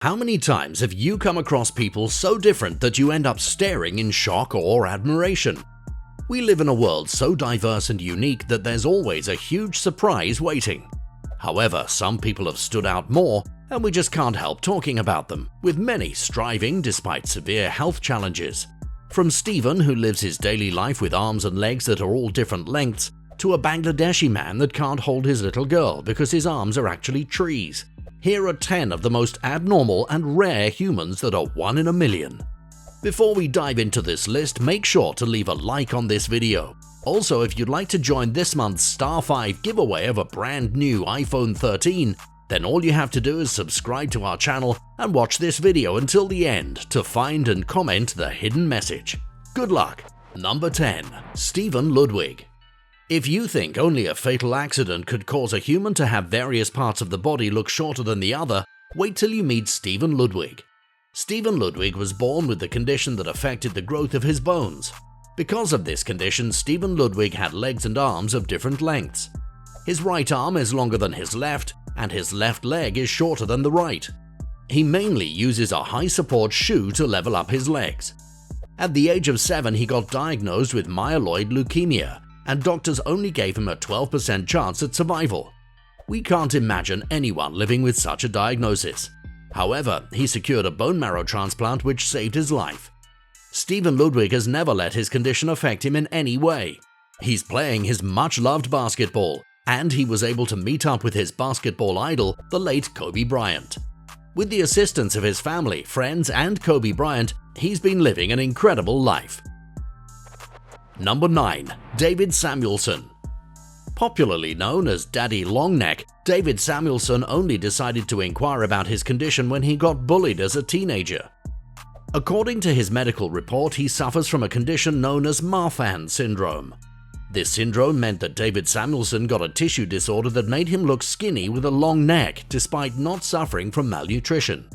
How many times have you come across people so different that you end up staring in shock or admiration? We live in a world so diverse and unique that there's always a huge surprise waiting. However, some people have stood out more, and we just can't help talking about them, with many striving despite severe health challenges. From Stephen, who lives his daily life with arms and legs that are all different lengths, to a Bangladeshi man that can't hold his little girl because his arms are actually trees. Here are 10 of the most abnormal and rare humans that are 1 in a million. Before we dive into this list, make sure to leave a like on this video. Also, if you'd like to join this month's Star 5 giveaway of a brand new iPhone 13, then all you have to do is subscribe to our channel and watch this video until the end to find and comment the hidden message. Good luck! Number 10. Stephen Ludwig. If you think only a fatal accident could cause a human to have various parts of the body look shorter than the other, wait till you meet Stephen Ludwig. Stephen Ludwig was born with the condition that affected the growth of his bones. Because of this condition, Stephen Ludwig had legs and arms of different lengths. His right arm is longer than his left, and his left leg is shorter than the right. He mainly uses a high-support shoe to level up his legs. At the age of 7, he got diagnosed with myeloid leukemia, and doctors only gave him a 12% chance at survival. We can't imagine anyone living with such a diagnosis. However, he secured a bone marrow transplant which saved his life. Stephen Ludwig has never let his condition affect him in any way. He's playing his much-loved basketball, and he was able to meet up with his basketball idol, the late Kobe Bryant. With the assistance of his family, friends, and Kobe Bryant, he's been living an incredible life. Number 9. David Samuelson. Popularly known as Daddy Longneck, David Samuelson only decided to inquire about his condition when he got bullied as a teenager. According to his medical report, he suffers from a condition known as Marfan syndrome. This syndrome meant that David Samuelson got a tissue disorder that made him look skinny with a long neck despite not suffering from malnutrition.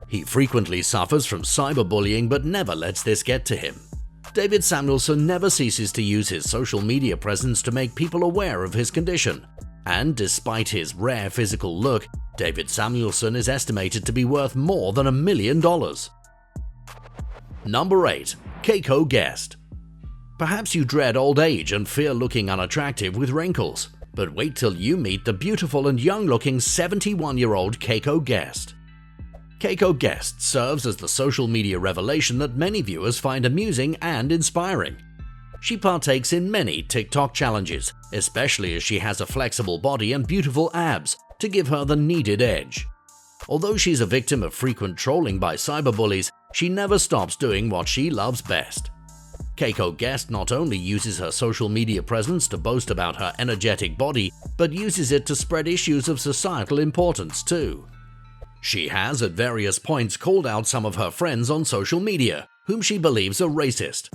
He frequently suffers from cyberbullying but never lets this get to him. David Samuelson never ceases to use his social media presence to make people aware of his condition, and despite his rare physical look, David Samuelson is estimated to be worth more than $1 million. Number 8. Keiko Guest. Perhaps you dread old age and fear looking unattractive with wrinkles, but wait till you meet the beautiful and young-looking 71-year-old Keiko Guest. Keiko Guest serves as the social media revelation that many viewers find amusing and inspiring. She partakes in many TikTok challenges, especially as she has a flexible body and beautiful abs to give her the needed edge. Although she's a victim of frequent trolling by cyberbullies, she never stops doing what she loves best. Keiko Guest not only uses her social media presence to boast about her energetic body, but uses it to spread issues of societal importance too. She has at various points called out some of her friends on social media, whom she believes are racist.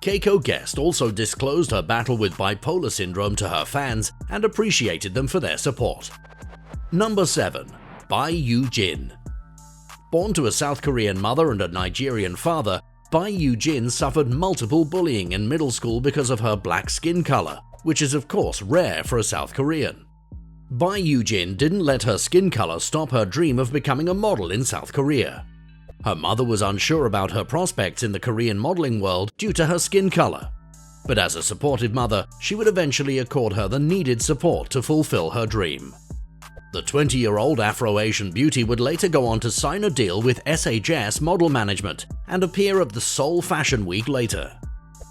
Keiko Guest also disclosed her battle with bipolar syndrome to her fans and appreciated them for their support. Number 7. Bai Yu-jin. Born to a South Korean mother and a Nigerian father, Bai Yu-jin suffered multiple bullying in middle school because of her black skin color, which is of course rare for a South Korean. Bai Yu-jin didn't let her skin color stop her dream of becoming a model in South Korea. Her mother was unsure about her prospects in the Korean modeling world due to her skin color. But as a supportive mother, she would eventually accord her the needed support to fulfill her dream. The 20-year-old Afro-Asian beauty would later go on to sign a deal with SHS Model Management and appear at the Seoul Fashion Week later.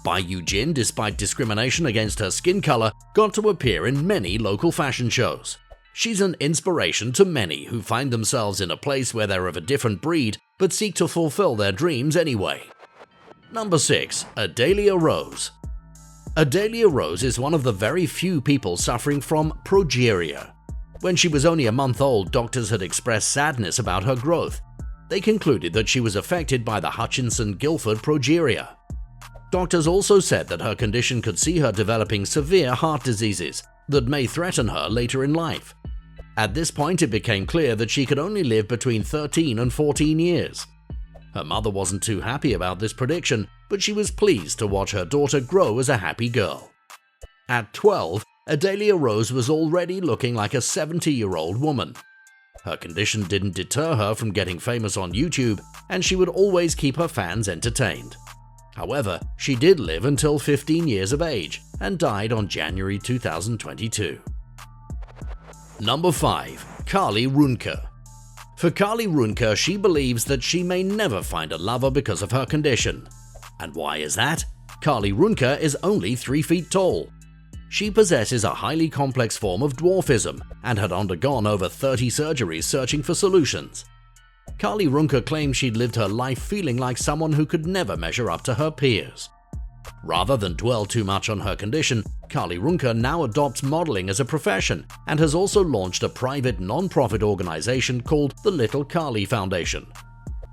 Bai Yu-jin, despite discrimination against her skin color, got to appear in many local fashion shows. She's an inspiration to many who find themselves in a place where they're of a different breed but seek to fulfill their dreams anyway. Number 6. Adalia Rose. Adalia Rose is one of the very few people suffering from progeria. When she was only a month old, doctors had expressed sadness about her growth. They concluded that she was affected by the Hutchinson-Gilford progeria. Doctors also said that her condition could see her developing severe heart diseases that may threaten her later in life. At this point, it became clear that she could only live between 13 and 14 years. Her mother wasn't too happy about this prediction, but she was pleased to watch her daughter grow as a happy girl. At 12, Adalia Rose was already looking like a 70-year-old woman. Her condition didn't deter her from getting famous on YouTube, and she would always keep her fans entertained. However, she did live until 15 years of age and died on January 2022. Number 5. Carly Runke. For Carly Runke, she believes that she may never find a lover because of her condition. And why is that? Carly Runke is only 3 feet tall. She possesses a highly complex form of dwarfism and had undergone over 30 surgeries searching for solutions. Carly Runke claims she'd lived her life feeling like someone who could never measure up to her peers. Rather than dwell too much on her condition, Carly Runke now adopts modeling as a profession and has also launched a private non-profit organization called the Little Carly Foundation.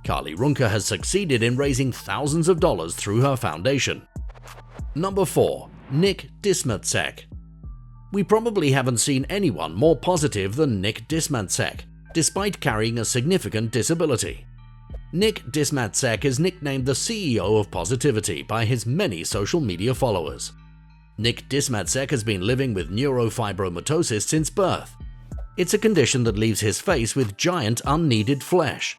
Carly Runke has succeeded in raising thousands of dollars through her foundation. Number 4. Nick Dismatsek. We probably haven't seen anyone more positive than Nick Dismatsek, despite carrying a significant disability. Nick Dismatsek is nicknamed the CEO of Positivity by his many social media followers. Nick Dismatsek has been living with neurofibromatosis since birth. It's a condition that leaves his face with giant unneeded flesh.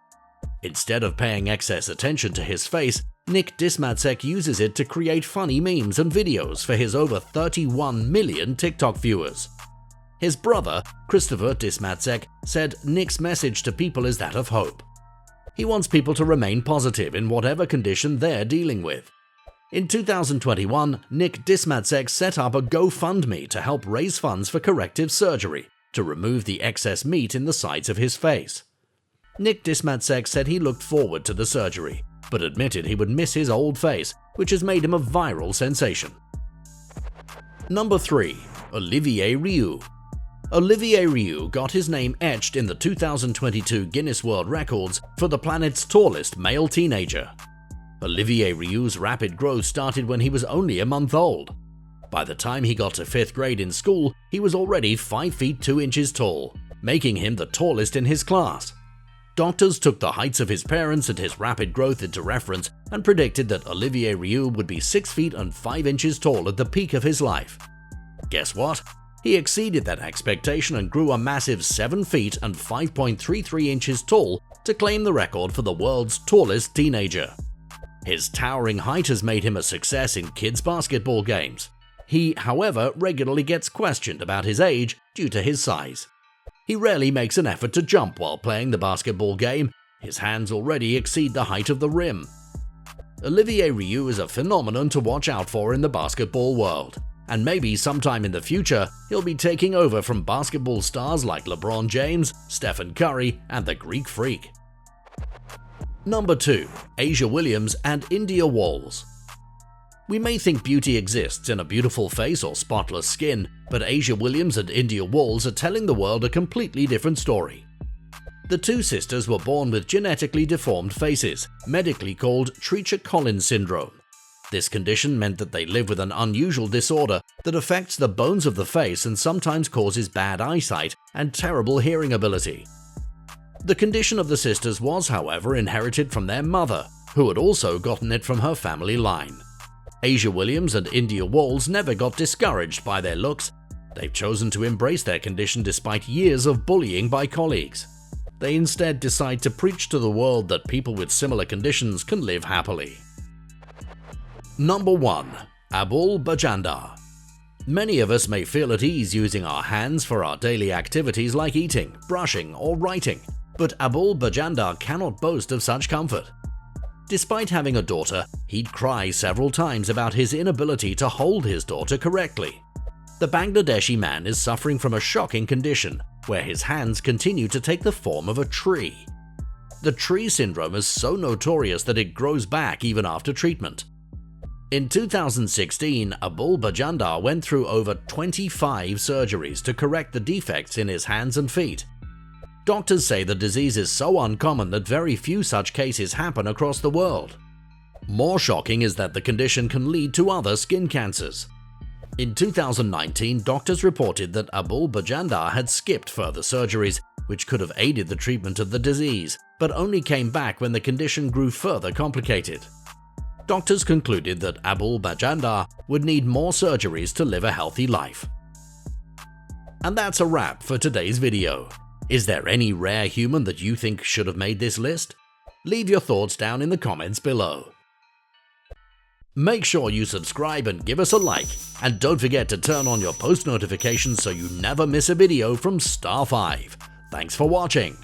Instead of paying excess attention to his face, Nick Dismatsek uses it to create funny memes and videos for his over 31 million TikTok viewers. His brother, Christopher Dismatsek, said Nick's message to people is that of hope. He wants people to remain positive in whatever condition they're dealing with. In 2021, Nick Dismatsek set up a GoFundMe to help raise funds for corrective surgery to remove the excess meat in the sides of his face. Nick Dismatsek said he looked forward to the surgery, but admitted he would miss his old face, which has made him a viral sensation. Number 3. Olivier Rioux. Olivier Rioux got his name etched in the 2022 Guinness World Records for the planet's tallest male teenager. Olivier Rioux' rapid growth started when he was only a month old. By the time he got to 5th grade in school, he was already 5 feet 2 inches tall, making him the tallest in his class. Doctors took the heights of his parents and his rapid growth into reference and predicted that Olivier Rioux would be 6 feet and 5 inches tall at the peak of his life. Guess what? He exceeded that expectation and grew a massive 7 feet and 5.33 inches tall to claim the record for the world's tallest teenager. His towering height has made him a success in kids' basketball games. He, however, regularly gets questioned about his age due to his size. He rarely makes an effort to jump while playing the basketball game. His hands already exceed the height of the rim. Olivier Rioux is a phenomenon to watch out for in the basketball world, and maybe sometime in the future he'll be taking over from basketball stars like LeBron James, Stephen Curry, and the Greek Freak. Number 2. Asia Williams and India Walls. We may think beauty exists in a beautiful face or spotless skin, but Asia Williams and India Walls are telling the world a completely different story. The two sisters were born with genetically deformed faces, medically called Treacher-Collins syndrome. This condition meant that they live with an unusual disorder that affects the bones of the face and sometimes causes bad eyesight and terrible hearing ability. The condition of the sisters was, however, inherited from their mother, who had also gotten it from her family line. Asia Williams and India Walls never got discouraged by their looks. They've chosen to embrace their condition despite years of bullying by colleagues. They instead decide to preach to the world that people with similar conditions can live happily. Number 1. Abul Bajandar. Many of us may feel at ease using our hands for our daily activities like eating, brushing, or writing, but Abul Bajandar cannot boast of such comfort. Despite having a daughter, he'd cry several times about his inability to hold his daughter correctly. The Bangladeshi man is suffering from a shocking condition where his hands continue to take the form of a tree. The tree syndrome is so notorious that it grows back even after treatment. In 2016, Abul Bajandar went through over 25 surgeries to correct the defects in his hands and feet. Doctors say the disease is so uncommon that very few such cases happen across the world. More shocking is that the condition can lead to other skin cancers. In 2019, doctors reported that Abul Bajandar had skipped further surgeries, which could have aided the treatment of the disease, but only came back when the condition grew further complicated. Doctors concluded that Abul Bajandar would need more surgeries to live a healthy life. And that's a wrap for today's video. Is there any rare human that you think should have made this list? Leave your thoughts down in the comments below. Make sure you subscribe and give us a like, and don't forget to turn on your post notifications so you never miss a video from Star 5. Thanks for watching.